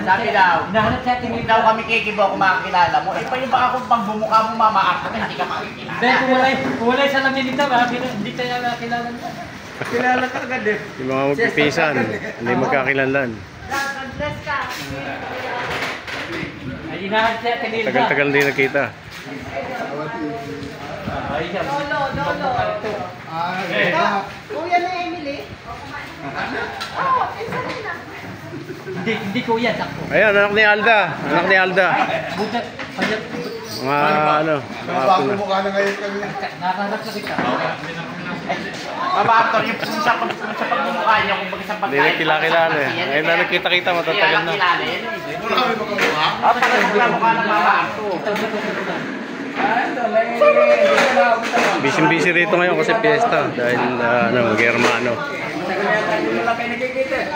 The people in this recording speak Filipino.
Sabi daw, hindi daw kami kikibo kung makakilala mo. Eh, pa yung baka kung pang bumukha mo mamaak na hindi ka makikilala. Dahil kung wala'y salamin nito, hindi tayo makakilala mo. Kilala ka agad eh. Yung mga magpipisan, hindi magkakilanlan. Ay, inahan siya kanila. Tagal-tagal din nakita. Lolo. Kuya na Emily? Oo, isa nila. Hindi kuya, sakto. Ayan, anak ni Alda. Anak ni Alda. Buta, Mga ano, mga tuna. Mukha na ngayon kami. nakaharap na kita. Mabaktor yung sa pagmumukha niya kung baga sa Hindi pagkain. nagkilala eh. Ngayon na nagkita-kita, matatagal na. Kilala yan eh. Wala kami magkamukha. Pagka mukha ng mamaakto. Busy-busy rito ngayon kasi piyesta. Dahil, ano, mag-Germano. Hindi mo lang kayo nakikita eh.